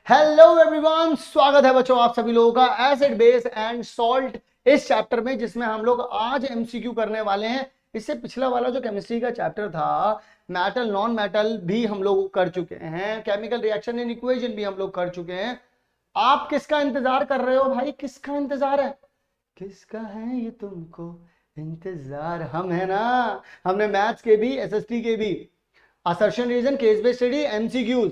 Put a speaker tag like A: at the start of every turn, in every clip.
A: Hello everyone, स्वागत है बच्चों आप सभी लोगों का एसिड बेस एंड सॉल्ट इस चैप्टर में, जिसमें हम लोग आज एमसीक्यू करने वाले हैं। इससे पिछला वाला जो केमिस्ट्री का चैप्टर था, मेटल नॉन मेटल भी हम लोग कर चुके हैं, केमिकल रिएक्शन एंड इक्वेशन भी हम लोग कर चुके हैं। आप किसका इंतजार कर रहे हो भाई? किसका इंतजार है? किसका है ये तुमको इंतजार? हम है ना। हमने मैथ्स के भी, एसएसटी के भी, assertion reason, case based study, MCQs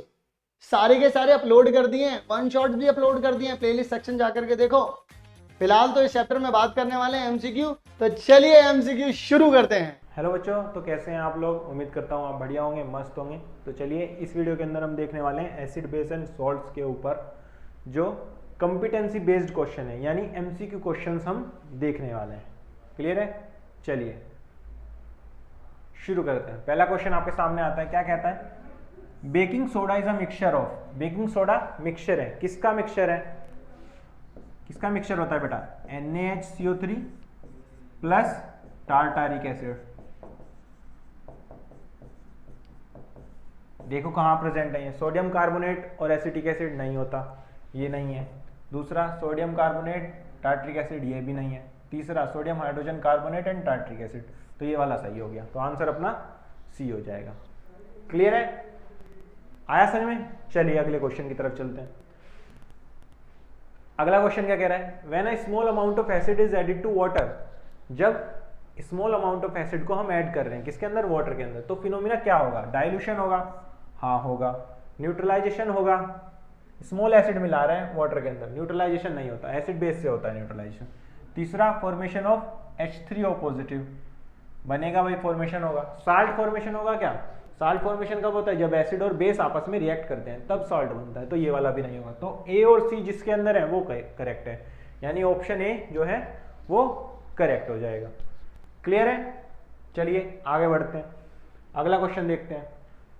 A: सारे के सारे अपलोड कर दिए हैं। वन शॉट्स भी अपलोड कर दिए हैं, प्लेलिस्ट सेक्शन जाकर के देखो। फिलहाल तो इस चैप्टर में बात करने वाले हैं एमसीक्यू, तो चलिए एमसीक्यू शुरू करते हैं।
B: हेलो बच्चों, तो कैसे हैं आप लोग? उम्मीद करता हूँ आप बढ़िया होंगे, मस्त होंगे। तो चलिए इस वीडियो के अंदर हम देखने वाले हैं एसिड बेस एंड सॉल्ट्स के ऊपर जो कॉम्पिटेंसी बेस्ड क्वेश्चन है, यानी एमसीक्यू क्वेश्चंस हम देखने वाले हैं। क्लियर है? चलिए शुरू करते हैं। पहला क्वेश्चन आपके सामने आता है, क्या कहता है? Baking soda is a mixture of. Baking soda mixture है, किसका मिक्सचर है? किसका मिक्सचर होता है बेटा? NaHCO3 plus tartaric acid. देखो कहाँ प्रेजेंट है ये, सोडियम कार्बोनेट और एसिटिक एसिड नहीं होता, ये नहीं है। दूसरा सोडियम कार्बोनेट टार्टरिक एसिड, ये भी नहीं है। तीसरा sodium hydrogen carbonate and tartaric acid, तो ये वाला सही हो गया, तो आंसर अपना सी हो जाएगा। क्लियर है? आया समझ में? चलिए अगले क्वेश्चन की तरफ चलते हैं। अगला क्वेश्चन क्या कह रहा है? When a small amount of acid is added to water. जब स्मॉल अमाउंट ऑफ एसिड को हम ऐड कर रहे हैं, किसके अंदर? वाटर के अंदर, तो फिनोमिना क्या होगा? डाइल्यूशन होगा? हाँ होगा। न्यूट्रलाइजेशन होगा? स्मॉल एसिड मिला रहे हैं वाटर के अंदर, न्यूट्रलाइजेशन नहीं होता, एसिड बेस से होता है न्यूट्रलाइजेशन। तीसरा फॉर्मेशन ऑफ H3O पॉजिटिव बनेगा, भाई फॉर्मेशन होगा। साल्ट फॉर्मेशन होगा क्या? साल्ट फॉर्मेशन कब होता है? जब एसिड और बेस आपस में रिएक्ट करते हैं तब साल्ट बनता है, तो ये वाला भी नहीं होगा। तो ए और सी जिसके अंदर है वो करेक्ट है, यानी ऑप्शन ए जो है वो करेक्ट हो जाएगा। क्लियर है? चलिए आगे बढ़ते हैं, अगला क्वेश्चन देखते हैं।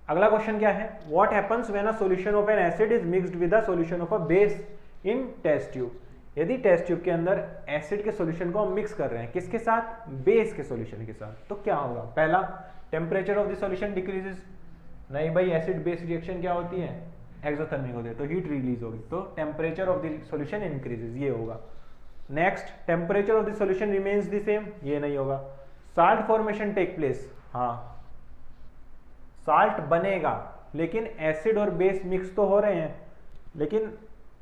B: अगला क्वेश्चन क्या है? What happens when a solution of an acid is mixed with a solution of a base in test tube. यदि टेस्ट ट्यूब के अंदर एसिड के सॉल्यूशन को हम मिक्स कर रहे हैं, किसके साथ? बेस के सॉल्यूशन के साथ, तो क्या होगा? पहला, temperature of the solution decreases. नहीं भाई, एसिड बेस रिएक्शन क्या होती है? एक्सोथर्मिक होती है, तो हीट रिलीज होगी, तो temperature of the solution increases, ये होगा। Next, temperature of the solution remains the same, ये नहीं होगा। साल्ट फॉर्मेशन टेक प्लेस, हाँ साल्ट बनेगा, लेकिन एसिड और बेस मिक्स तो हो रहे हैं, लेकिन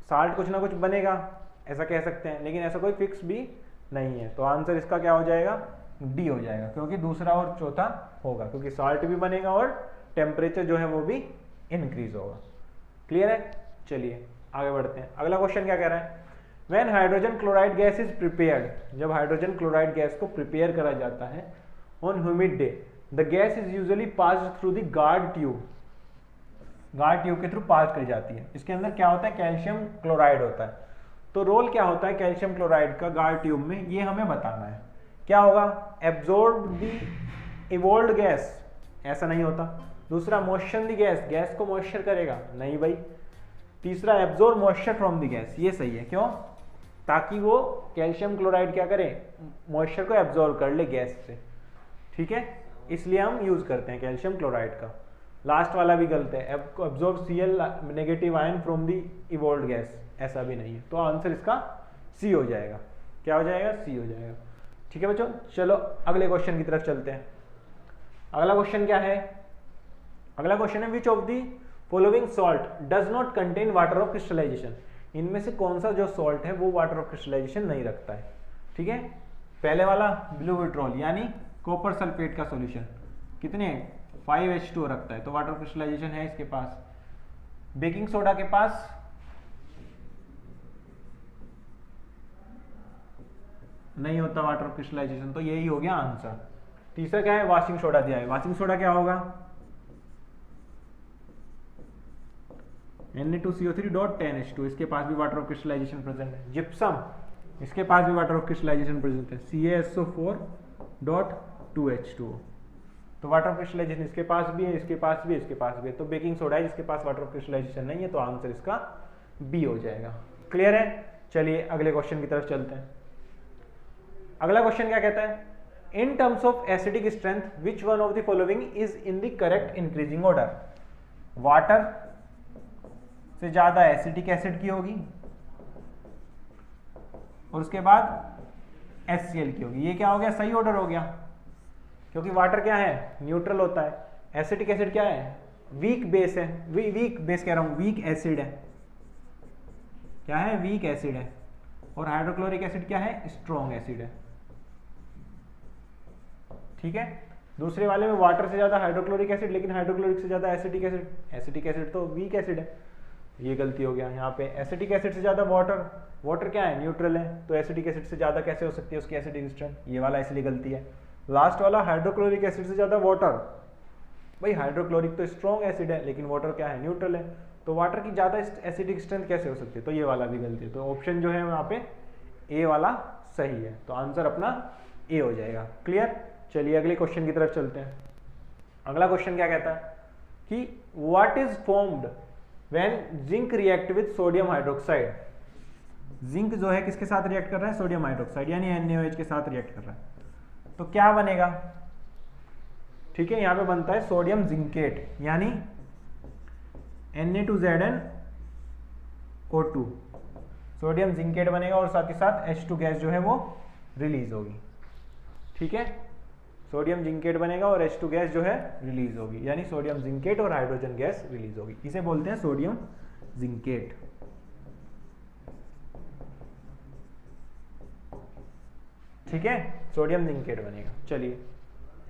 B: साल्ट कुछ ना कुछ बनेगा, ऐसा कह सकते हैं, लेकिन ऐसा कोई फिक्स भी नहीं है। तो आंसर इसका क्या हो जाएगा? डी हो जाएगा, क्योंकि दूसरा और चौथा होगा, क्योंकि साल्ट भी बनेगा और टेम्परेचर जो है वो भी इंक्रीज होगा। क्लियर है? चलिए आगे बढ़ते हैं। अगला क्वेश्चन क्या कह रहा है? When hydrogen chloride gas is prepared. जब हाइड्रोजन क्लोराइड गैस को प्रिपेयर करा जाता है on humid day, the gas is usually passed through the guard tube. Guard tube के थ्रू पास करी जाती है। इसके अंदर क्या होता है? कैल्शियम क्लोराइड होता है। तो रोल क्या होता है कैल्शियम क्लोराइड का गार्ड ट्यूब में, ये हमें बताना है। क्या होगा? एब्जॉर्ब द इवोल्व्ड गैस, ऐसा नहीं होता। दूसरा, मॉइस्चर द गैस, गैस को मॉइस्चर करेगा, नहीं भाई। तीसरा, absorb moisture from the gas, ये सही है। क्यों? ताकि वो कैल्शियम क्लोराइड क्या करे? मॉइस्चर को एब्जॉर्ब कर ले गैस से, ठीक है, इसलिए हम यूज करते हैं कैल्शियम क्लोराइड का। लास्ट वाला भी गलत है, absorb Cl negative ion from the evolved gas, ऐसा भी नहीं है। तो आंसर इसका सी हो जाएगा। क्या हो जाएगा? सी हो जाएगा। ठीक है बच्चों, चलो अगले क्वेश्चन की तरफ चलते हैं। अगला क्वेश्चन क्या है? अगला क्वेश्चन है, which of the following salt does not contain water of crystallization. इनमें से कौन सा जो सॉल्ट है वो वाटर ऑफ क्रिस्टलाइजेशन नहीं रखता है? ठीक है, पहले वाला ब्लू विट्रोल यानी कॉपर सल्फेट का सॉल्यूशन कितने 5H2 रखता है, तो वाटर ऑफ क्रिस्टलाइजेशन है इसके पास। बेकिंग सोडा के पास नहीं होता वाटर ऑफ क्रिस्टलाइजेशन, तो यही हो गया आंसर। तीसरा क्या है? वॉशिंग सोडा दिया है। वॉशिंग सोडा क्या होगा? Na2CO3.10H2, इसके पास भी वाटर ऑफ क्रिस्टलाइजेशन प्रेजेंट है। जिप्सम, इसके पास भी वाटर ऑफ क्रिस्टलाइजेशन प्रेजेंट है, CaSO4.2H2O, तो वाटर ऑफ क्रिस्टलाइजेशन इसके पास भी है, इसके पास भी है, इसके पास भी है। तो बेकिंग सोडा है जिसके पास वाटर ऑफ क्रिस्टलाइजेशन नहीं है, तो आंसर इसका बी हो जाएगा। क्लियर है? चलिए अगले क्वेश्चन की तरफ चलते हैं। अगला क्वेश्चन क्या कहता है? In terms of acidic strength which one of the following is in the correct increasing order. Water से ज्यादा एसिटिक एसिड की होगी और उसके बाद HCl की होगी। ये क्या हो गया, सही ऑर्डर हो गया, क्योंकि वाटर क्या है, न्यूट्रल होता है। एसिटिक एसिड क्या है, वीक बेस है, वीक बेस कह रहा हूं, वीक एसिड है। क्या है, वीक एसिड है। और हाइड्रोक्लोरिक एसिड क्या है, स्ट्रॉन्ग एसिड है। ठीक है, दूसरे वाले में वाटर से ज्यादा हाइड्रोक्लोरिक एसिड, लेकिन हाइड्रोक्लोरिक से ज्यादा एसिटिक एसिड। एसिटिक एसिड तो वीक एसिड है, ये गलती हो गया। यहाँ पे एसिटिक एसिड से ज्यादा वाटर, वाटर क्या है, न्यूट्रल है, तो एसिटिक एसिड से ज्यादा कैसे हो सकती है उसकी एसिडिक स्ट्रेंथ, ये वाला इसलिए गलती है। लास्ट वाला हाइड्रोक्लोरिक एसिड से ज्यादा वाटर, भाई हाइड्रोक्लोरिक तो स्ट्रॉन्ग एसिड है लेकिन वाटर क्या है, न्यूट्रल है, तो वाटर की ज्यादा एसिडिक स्ट्रेंथ कैसे हो सकती है, तो ये वाला भी गलती है। तो ऑप्शन जो है यहाँ पे ए वाला सही है, तो आंसर अपना ए हो जाएगा। क्लियर, चलिए अगले क्वेश्चन की तरफ चलते हैं। अगला क्वेश्चन क्या कहता है कि what is formed when zinc react with sodium hydroxide. Zinc जो है किसके साथ रिएक्ट कर रहा है, सोडियम हाइड्रोक्साइड यानी NaOH के साथ रिएक्ट कर रहा है, तो क्या बनेगा। ठीक है, यहां पे बनता है सोडियम जिंकेट यानी Na2ZnO2, सोडियम जिंकेट बनेगा और साथ ही साथ H2 गैस जो है वो रिलीज होगी। ठीक है, सोडियम जिंकेट बनेगा और H2 गैस जो है रिलीज होगी, यानी सोडियम जिंकेट और हाइड्रोजन गैस रिलीज होगी, इसे बोलते हैं सोडियम जिंकेट। ठीक है, सोडियम जिंकेट बनेगा। चलिए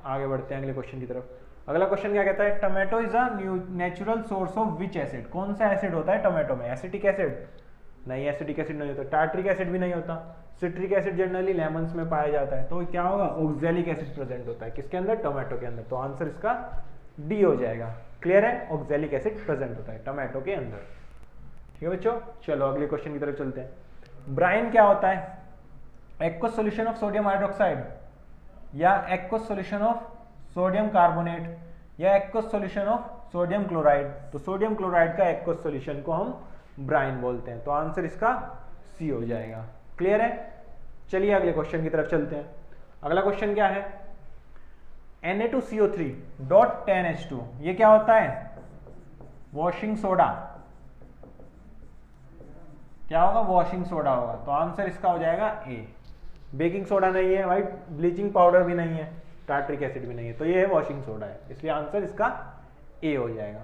B: आगे बढ़ते हैं अगले क्वेश्चन की तरफ। अगला क्वेश्चन क्या कहता है, tomato is a natural source of which acid. कौन सा एसिड होता है टोमेटो में, एसिटिक एसिड नहीं, एसिटिक एसिड नहीं होता, टार्ट्रिक एसिड भी नहीं होता, सिट्रिक एसिड जनरली लेमन्स में पाया जाता है, तो क्या होगा, ऑक्सैलिक एसिड प्रेजेंट होता है किसके अंदर, टोमेटो के अंदर, तो आंसर इसका डी हो जाएगा। क्लियर है, ऑक्सैलिक एसिड प्रेजेंट होता है टोमेटो के अंदर। ठीक है बच्चों, चलो अगले क्वेश्चन की तरफ चलते हैं। ब्राइन क्या होता है, aqueous solution of sodium hydroxide या aqueous solution of sodium carbonate या aqueous solution of sodium chloride, तो सोडियम क्लोराइड का एक्वस सॉल्यूशन को हम ब्राइन बोलते हैं, तो आंसर इसका सी हो जाएगा। क्लियर है, चलिए अगले क्वेश्चन की तरफ चलते हैं। अगला क्वेश्चन क्या है, Na2CO3.10H2, ये क्या होता है, वॉशिंग सोडा। क्या होगा, वॉशिंग सोडा होगा, तो आंसर इसका हो जाएगा ए। बेकिंग सोडा नहीं है भाई, ब्लीचिंग पाउडर भी नहीं है, टार्ट्रिक एसिड भी नहीं है, तो ये है वॉशिंग सोडा है, इसलिए आंसर इसका ए हो जाएगा।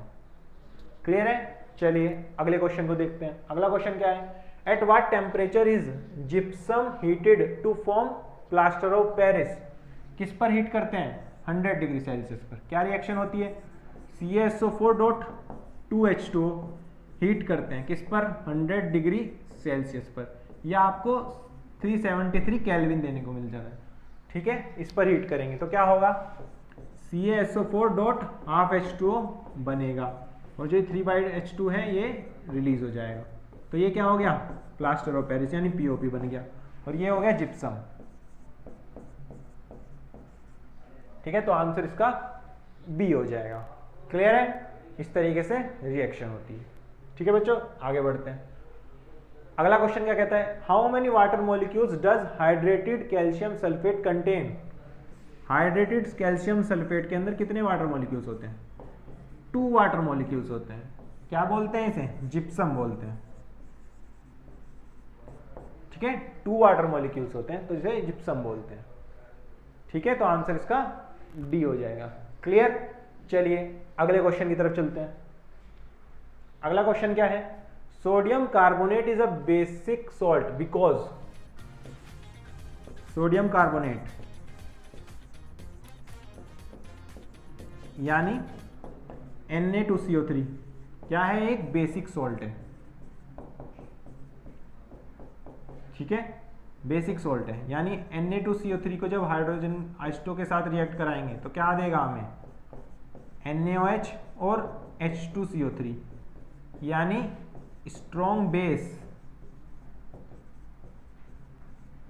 B: क्लियर है, चलिए अगले क्वेश्चन को देखते हैं। अगला क्वेश्चन क्या है, at what temperature is gypsum heated to form plaster of Paris. किस पर हीट करते हैं, 100 डिग्री सेल्सियस पर। क्या रिएक्शन होती है, CaSO4.2H2 हीट करते हैं किस पर, 100 डिग्री सेल्सियस पर, या आपको 373 केल्विन देने को मिल जाता है। ठीक है, इस पर हीट करेंगे तो क्या होगा, CaSO4.12H2O बनेगा और जो 3/H2 है ये रिलीज हो जाएगा, तो ये क्या हो गया, प्लास्टर ऑफ पेरिस यानी POP बन गया, और ये हो गया जिप्सम। ठीक है, तो आंसर इसका बी हो जाएगा। क्लियर है, इस तरीके से रिएक्शन होती है। ठीक है बच्चों, आगे बढ़ते हैं। अगला क्वेश्चन क्या कहता है, how many water molecules does hydrated calcium sulphate contain. Hydrated calcium sulphate के अंदर कितने वाटर मॉलिक्यूल्स होते हैं, 2 वाटर मॉलिक्यूल्स होते हैं। क्या बोलते हैं इसे, जिप्सम बोलते हैं। ठीक है, 2 वाटर मॉलिक्यूल्स होते हैं तो इसे जिप्सम बोलते हैं। ठीक है, तो आंसर इसका डी हो जाएगा। क्लियर, चलिए अगले क्वेश्चन की तरफ चलते हैं। अगला क्वेश्चन क्या है, sodium carbonate is a basic salt because. Sodium carbonate यानी Na2CO3 क्या है, एक बेसिक सॉल्ट है। ठीक है, बेसिक सॉल्ट है, यानी Na2CO3 को जब हाइड्रोजन H2 के साथ रिएक्ट कराएंगे तो क्या देगा हमें, NaOH और H2CO3 यानी स्ट्रॉन्ग बेस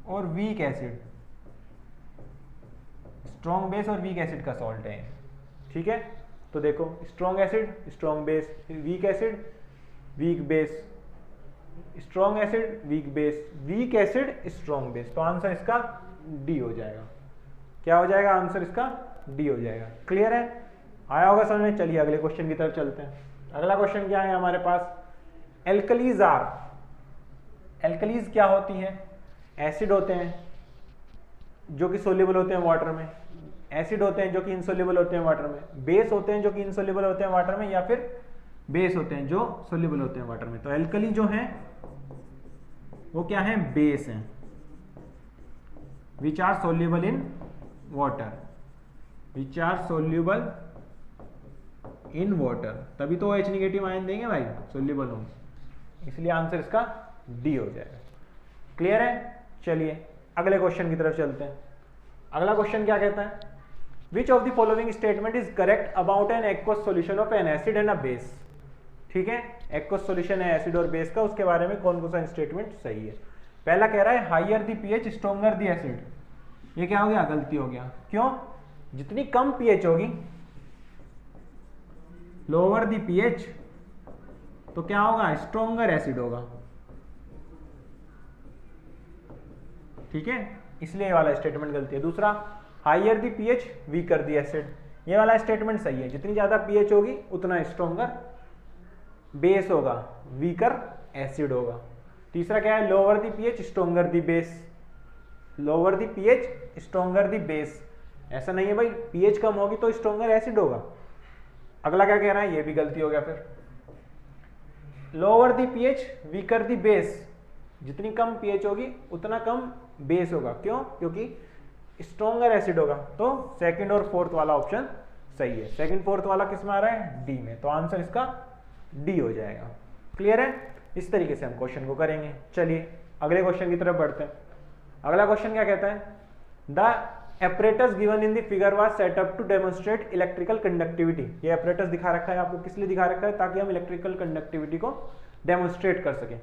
B: और वीक एसिड। स्ट्रॉन्ग बेस और वीक एसिड का सॉल्ट है। ठीक है, तो देखो strong acid, strong base, weak acid, weak base, strong acid, weak base, weak acid, strong base, तो आंसर इसका डी हो जाएगा। क्या हो जाएगा, आंसर इसका डी हो जाएगा। क्लियर है, आया होगा समझ में। चलिए अगले क्वेश्चन की तरफ चलते हैं। अगला क्वेश्चन क्या है हमारे पास, एल्कलीज आर, एल्कलीज क्या होती हैं? एसिड होते हैं जो कि सोल्यूबल होते हैं वाटर में, एसिड होते हैं जो कि इनसोल्यूबल होते हैं वाटर में, बेस होते हैं जो कि इनसोल्यूबल होते हैं वाटर में, या फिर बेस होते हैं जो सोल्यूबल होते हैं वाटर में। तो एल्कली जो है वो क्या है? बेस हैं, which are soluble in water, which are soluble in water, तभी तो H नेगेटिव आयन देंगे भाई, सोल्यूबल होंगे, इसलिए आंसर इसका डी हो जाएगा। क्लियर है? चलिए अगले क्वेश्चन की तरफ चलते हैं। अगला क्वेश्चन क्या कहता है? Which of the following statement is correct about an aqueous solution of an acid and a base. ठीक है, एक्वस सॉल्यूशन है एसिड और बेस का, उसके बारे में कौन कौन सा स्टेटमेंट सही है। पहला कह रहा है higher the pH stronger the acid, ये क्या हो गया? गलती हो गया। क्यों? जितनी कम पीएच होगी, लोअर द पीएच, तो क्या होगा? स्ट्रॉन्गर एसिड होगा। ठीक है, इसलिए ये वाला स्टेटमेंट गलती है। दूसरा, higher the pH weaker the acid, ये वाला स्टेटमेंट सही है। जितनी ज्यादा पीएच होगी उतना स्ट्रॉन्गर बेस होगा, वीकर एसिड होगा। तीसरा क्या है? Lower the pH stronger the base, lower the pH stronger the base, ऐसा नहीं है भाई पीएच कम होगी तो स्ट्रॉन्गर एसिड होगा। अगला क्या कह रहा है? ये भी गलती हो गया। फिर lower the pH weaker the base, जितनी कम पीएच होगी उतना कम बेस होगा। क्यों? क्योंकि स्ट्रॉन्गर एसिड होगा। तो सेकंड और फोर्थ वाला ऑप्शन सही है। सेकंड फोर्थ वाला किस में आ रहा है? डी में, तो आंसर इसका डी हो जाएगा। क्लियर है? इस तरीके से हम क्वेश्चन को करेंगे। चलिए अगले क्वेश्चन की तरफ बढ़ते हैं। अगला क्वेश्चन क्या कहता है? The apparatus given in the figure was set up to demonstrate electrical conductivity। ये apparatus दिखा रखा है आपको, किस लिए दिखा रखा है? ताकि हम इलेक्ट्रिकल कंडक्टिविटी को डेमोन्स्ट्रेट कर सकें।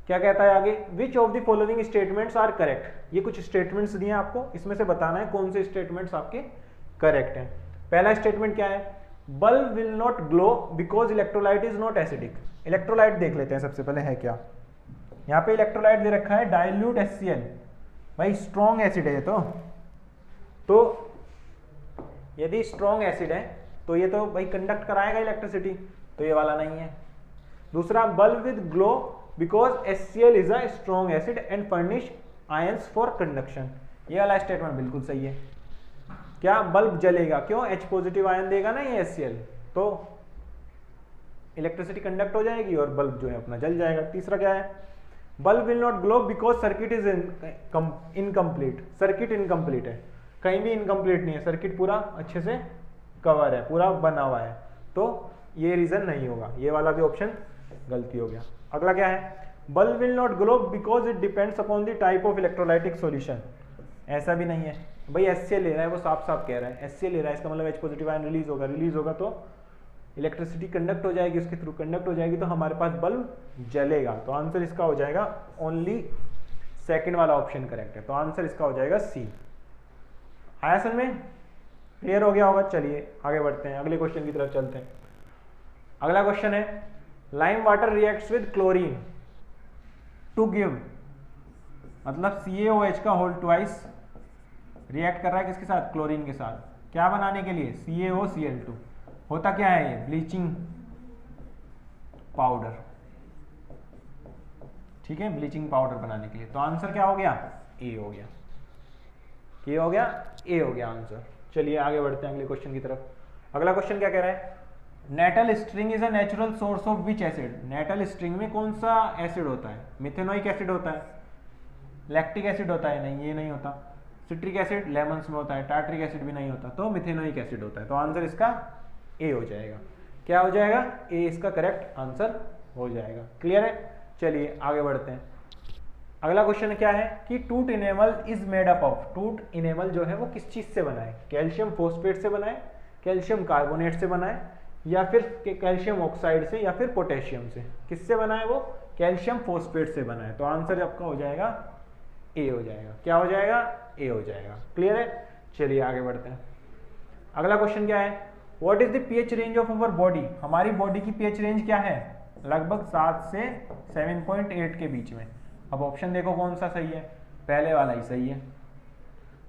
B: क्या कहता है आगे? Which of the following statements are correct. ये कुछ स्टेटमेंट्स दिए हैं आपको, इसमें से बताना है कौन से स्टेटमेंट्स आपके करेक्ट हैं। पहला स्टेटमेंट क्या है? Bulb will not glow because electrolyte is not acidic. Electrolyte देख लेते हैं सबसे पहले है क्या। यहाँ पे इलेक्ट्रोलाइट दे रखा है डाइल्यूट HCl, भाई स्ट्रॉन्ग एसिड है ये तो यदि स्ट्रॉन्ग एसिड है तो ये तो भाई कंडक्ट कराएगा इलेक्ट्रिसिटी, तो ये वाला नहीं है। दूसरा, bulb with glow because HCl is a strong acid and furnish ions for conduction, ये वाला स्टेटमेंट बिल्कुल सही है। क्या? बल्ब जलेगा, क्यों? H पॉजिटिव आयन देगा ना ये HCl, तो इलेक्ट्रिसिटी कंडक्ट हो जाएगी और बल्ब जो है अपना जल जाएगा। तीसरा क्या है? Bulb will not glow because circuit is incomplete, circuit incomplete है, कहीं भी इनकम्प्लीट नहीं है, सर्किट पूरा अच्छे से कवर है, पूरा बना हुआ है, तो ये रीजन नहीं होगा। ये वाला भी ऑप्शन गलती हो गया। अगला क्या है? Bulb will not glow because it depends upon the type of electrolytic solution, ऐसा भी नहीं है भाई। HCl ले रहा है, वो साफ साफ कह रहा है HCl ले रहा है, इसका मतलब H पॉजिटिव आयन रिलीज होगा, रिलीज होगा तो इलेक्ट्रिसिटी कंडक्ट हो जाएगी, उसके थ्रू कंडक्ट हो जाएगी, तो हमारे पास बल्ब जलेगा। तो आंसर इसका हो जाएगा ओनली सेकंड वाला ऑप्शन करेक्ट है, तो आंसर इसका हो जाएगा सी। आया समझ में? क्लियर हो गया होगा। चलिए आगे बढ़ते हैं, अगले क्वेश्चन की तरफ चलते हैं। अगला क्वेश्चन है lime water reacts with chlorine to give, मतलब CaOH का होल ट्वाइस रिएक्ट कर रहा है किसके साथ? क्लोरीन के साथ। क्या बनाने के लिए? CaOCl2। होता क्या है ये? Bleaching powder. ठीक है, ब्लीचिंग पाउडर बनाने के लिए। तो आंसर क्या हो गया? ए हो गया। ये हो गया? ए हो गया आंसर। चलिए आगे बढ़ते हैं अगले क्वेश्चन की तरफ। अगला क्वेश्चन क्या कह रहा है? Nettle sting is a natural source of which acid. Nettle sting में कौन सा एसिड होता है? मिथेनोइक एसिड होता है, लैक्टिक एसिड होता है, नहीं ये नहीं होता। सिट्रिक एसिड लेमन्स में होता है, टार्ट्रिक एसिड भी नहीं होता, तो मिथेनोइक एसिड होता है। तो आंसर इसका ए हो जाएगा। क्या हो जाएगा? ए इसका करेक्ट आंसर हो जाएगा। क्लियर है? चलिए आगे बढ़ते हैं। अगला क्वेश्चन क्या है कि टूट enamel is made up of. टूट इनेमल जो है वो किस चीज से बना है? कैल्शियम फोस्फेट से बना है, कैल्शियम कार्बोनेट से बना है, या फिर कैल्शियम ऑक्साइड से, या फिर पोटेशियम से। किससे बना है वो? कैल्शियम फोस्फेट से बना है। तो आंसर आपका हो जाएगा ए हो जाएगा। क्या हो जाएगा? ए हो जाएगा। क्लियर है? चलिए आगे बढ़ते हैं। अगला क्वेश्चन क्या है? What is the pH range of our body. हमारी बॉडी की पीएच रेंज क्या है? लगभग 7 से 7.8 के बीच में। अब ऑप्शन देखो कौन सा सही है? पहले वाला ही सही है,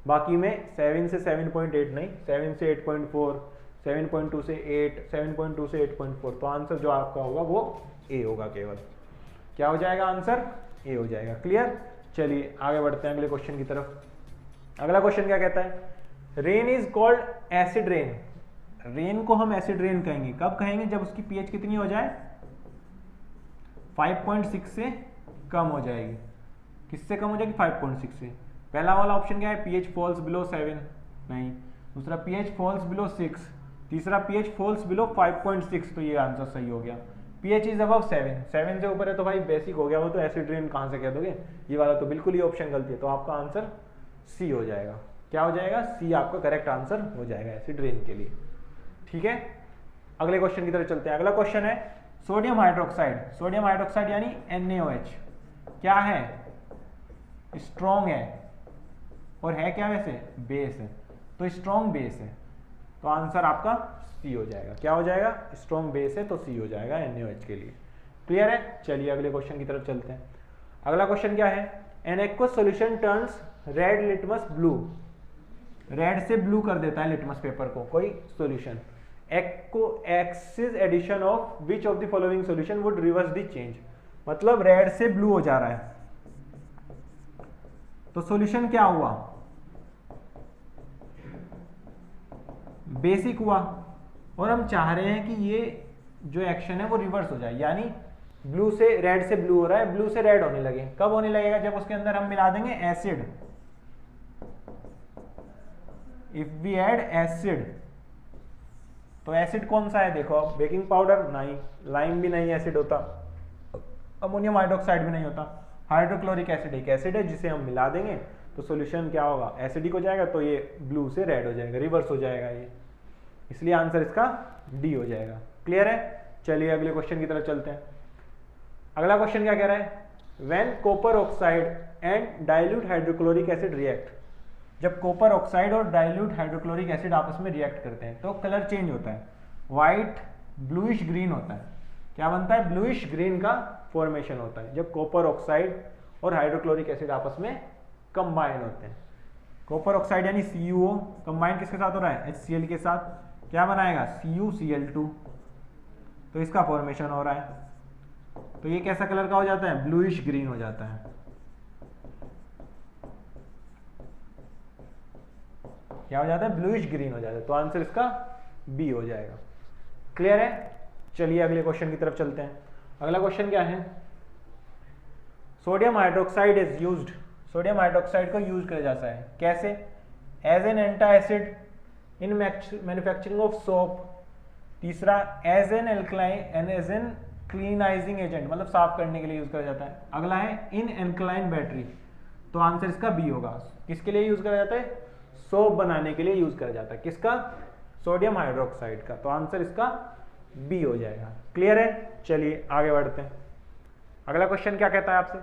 B: बाकी में 7 से 7.8 नहीं, 7 से 8.4, 7.2 से 8, 7.2 से 8.4। तो आंसर जो आपका होगा वो ए होगा केवल। क्या हो जाएगा आंसर? ए हो जाएगा। क्लियर? चलिए आगे बढ़ते हैं अगले क्वेश्चन की तरफ। अगला क्वेश्चन क्या कहता है? Rain is called acid rain. Rain को हम एसिड रेन कहेंगे, कब कहेंगे? जब उसकी पीएच कितनी हो जाए? 5.6 से कम हो जाएगी। किससे कम हो जाएगी? 5.6 से। पहला वाला ऑप्शन क्या है? पीएच फॉल्स बिलो 7, नहीं। दूसरा पीएच फॉल्स बिलो 6, तीसरा पीएच फॉल्स बिलो 5.6, तो ये आंसर सही हो गया। पीएच इज अबव 7, 7 से ऊपर है तो भाई बेसिक हो गया वो, तो एसिड रेन कहाँ से कह दोगे? ये वाला तो बिल्कुल ही ऑप्शन गलती है, तो आपका आंसर सी हो जाएगा। क्या हो जाएगा? सी आपका करेक्ट आंसर हो जाएगा एसिड रेन के लिए। ठीक है, अगले क्वेश्चन की तरफ चलते हैं। अगला क्वेश्चन है सोडियम हाइड्रोक्साइड। सोडियम हाइड्रोक्साइड यानी NaOH क्या है? स्ट्रॉन्ग है, और है क्या वैसे? बेस है, तो स्ट्रॉन्ग बेस है, तो आंसर आपका सी हो जाएगा। क्या हो जाएगा? स्ट्रॉन्ग बेस है तो सी हो जाएगा NaOH के लिए। क्लियर है? चलिए अगले क्वेश्चन की तरफ चलते हैं। अगला क्वेश्चन क्या है? An aqueous solution turns red litmus blue. Red से ब्लू कर देता है लिटमस पेपर को कोई solution. Excess addition of which of the following solution would reverse the change. मतलब रेड से ब्लू हो जा रहा है, तो सॉल्यूशन क्या हुआ? बेसिक हुआ, और हम चाह रहे हैं कि ये जो एक्शन है वो रिवर्स हो जाए, यानी ब्लू से रेड से ब्लू हो रहा है, ब्लू से रेड होने लगे। कब होने लगेगा? जब उसके अंदर हम मिला देंगे acid. If we add acid, तो एसिड कौन सा है? देखो, बेकिंग पाउडर नहीं, लाइम भी नहीं एसिड होता, अमोनियम हाइड्रोक्साइड भी नहीं होता, हाइड्रोक्लोरिक एसिड एक एसिड है जिसे हम मिला देंगे तो सॉल्यूशन क्या होगा? एसिडिक हो जाएगा, तो ये ब्लू से रेड हो जाएगा, रिवर्स हो जाएगा ये, इसलिए आंसर इसका डी हो जाएगा। क्लियर है? चलिए अगले क्वेश्चन की तरफ चलते हैं। अगला क्वेश्चन क्या कह रहा है? When copper oxide and dilute hydrochloric acid react. जब कॉपर ऑक्साइड और डाइल्यूट हाइड्रोक्लोरिक एसिड आपस में रिएक्ट करते हैं तो कलर चेंज होता है, व्हाइट ब्लूइश ग्रीन होता है। क्या बनता है? ब्लूइश ग्रीन का फॉर्मेशन होता है जब कॉपर ऑक्साइड और हाइड्रोक्लोरिक एसिड आपस में कंबाइन होते हैं। कॉपर ऑक्साइड यानी CuO कंबाइन किसके साथ हो रहा है? HCl के साथ। क्या बनाएगा? CuCl2, तो इसका फॉर्मेशन हो रहा है, तो ये कैसा कलर का हो जाता है? ब्लूइश ग्रीन हो जाता है। क्या हो जाता है? ब्लूइश ग्रीन हो जाता है, तो आंसर इसका बी हो जाएगा। क्लियर है? चलिए अगले क्वेश्चन की तरफ चलते हैं। अगला क्वेश्चन क्या है? Sodium hydroxide is used. Sodium hydroxide को यूज किया जाता है कैसे? As an anti acid in manufacturing of soap. तीसरा as an alkaline, as an cleansing agent, मतलब साफ करने के लिए यूज किया जाता है। अगला है इन एल्कलाइन बैटरी, तो आंसर इसका बी होगा। किसके लिए यूज किया जाता है? सोप बनाने के लिए यूज किया जाता है। किसका? सोडियम हाइड्रोक्साइड का, तो आंसर इसका बी हो जाएगा। क्लियर है? चलिए आगे बढ़ते हैं। अगला क्वेश्चन क्या कहता है आपसे?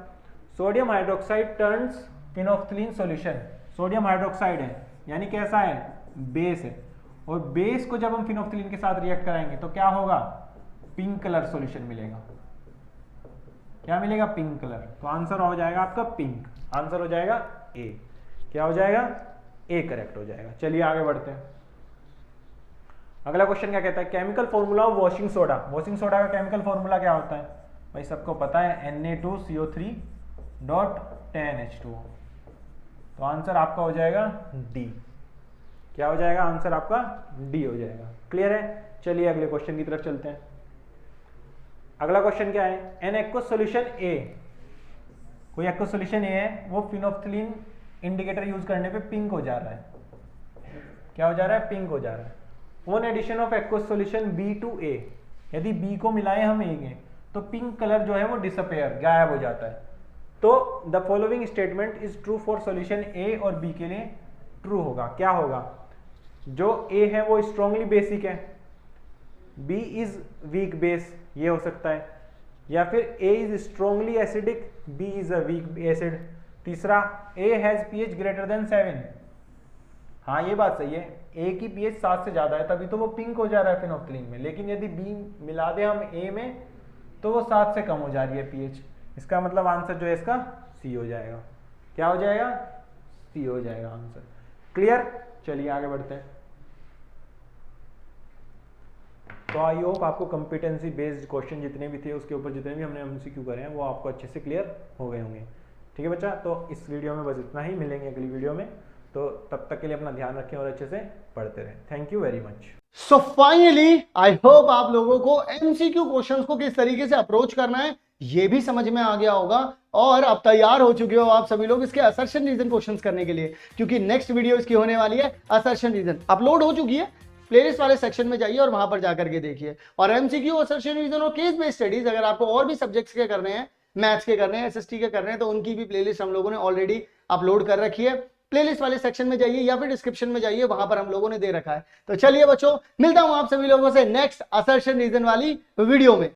B: Sodium hydroxide turns phenolphthalein solution. Sodium hydroxide है यानी कैसा है? बेस है, और बेस को जब हम फिनोफ्थलीन के साथ रिएक्ट कराएंगे तो क्या होगा? पिंक कलर सॉल्यूशन मिलेगा। क्या मिलेगा? पिंक कलर, तो आंसर हो जाएगा आपका पिंक। आंसर हो जाएगा ए। क्या हो जाएगा? ए करेक्ट हो जाएगा। चलिए आगे बढ़ते हैं। अगला क्वेश्चन क्या कहता है? Chemical formula of washing soda. Washing soda का केमिकल फॉर्मूला क्या होता है? भाई सबको पता है, Na2CO3.10H2O, तो आंसर आपका हो जाएगा डी। क्या हो जाएगा? आंसर आपका डी हो जाएगा। क्लियर है? चलिए अगले क्वेश्चन की तरफ चलते हैं। अगला क्वेश्चन क्या है? एन एक्वस सॉल्यूशन ए। कोई एक्वस सॉल्यूशन ए है, वो फिनोफ्थलीन इंडिकेटर यूज करने पे पिंक हो जा रहा है। क्या हो जा रहा है? पिंक हो जा रहा है। On addition of aqueous solution B to A, यदि बी को मिलाएं हम ए में, तो पिंक कलर जो है वो डिसअपेयर, गायब हो जाता है। तो the following statement is true for solution A, और बी के लिए ट्रू होगा। क्या होगा? जो ए है वो स्ट्रांगली बेसिक है, बी इज वीक बेस, ये हो सकता है, या फिर A is strongly acidic, B is a weak acid. तीसरा, A has pH greater than 7। हाँ ये बात सही है, ए की पीएच 7 से ज्यादा है तभी तो वो पिंक हो जा रहा है फिनोफ्थलीन में, लेकिन यदि बी मिला दे हम ए में तो वो 7 से कम हो जा रही है पीएच। इसका मतलब आंसर जो है इसका सी हो जाएगा। क्या हो जाएगा? सी हो जाएगा आंसर। क्लियर? चलिए आगे बढ़ते हैं। तो आई होप आपको कंपिटेंसी बेस्ड क्वेश्चन जितने भी थे उसके ऊपर जितने भी हमने एमसीक्यू करे हैं वो आपको अच्छे से क्लियर हो गए होंगे। ठीक है बच्चा, तो इस वीडियो में बस इतना ही, मिलेंगे अगली वीडियो में। तो तब तक के लिए अपना ध्यान रखें और अच्छे से पढ़ते रहें। Thank you very much.
A: So finally I hope आप लोगों को एमसीक्यू क्वेश्चंस को किस तरीके से अप्रोच करना है ये भी समझ में आ गया होगा और अब तैयार हो चुके हो आप सभी लोग इसके असर्शन रीजन क्वेश्चंस करने के लिए, क्योंकि नेक्स्ट वीडियो इसकी होने वाली है असर्शन रीजन। अपलोड हो चुकी है, प्लेलिस्ट वाले सेक्शन में जाइए और वहां पर जाकर के देखिए। और एमसीक्यू, असर्शन रीजन और केस बेस्ड स्टडीज अगर आपको और भी सब्जेक्ट्स के करने हैं, मैथ्स के करने हैं, एसएसटी के करने हैं, तो उनकी भी प्लेलिस्ट हम लोगों ने ऑलरेडी अपलोड कर रखी है। प्लेलिस्ट वाले सेक्शन में जाइए या फिर डिस्क्रिप्शन में जाइए, वहां पर हम लोगों ने दे रखा है। तो चलिए बच्चों, मिलता हूं आप सभी लोगों से नेक्स्ट असर्शन रीजन वाली वीडियो में।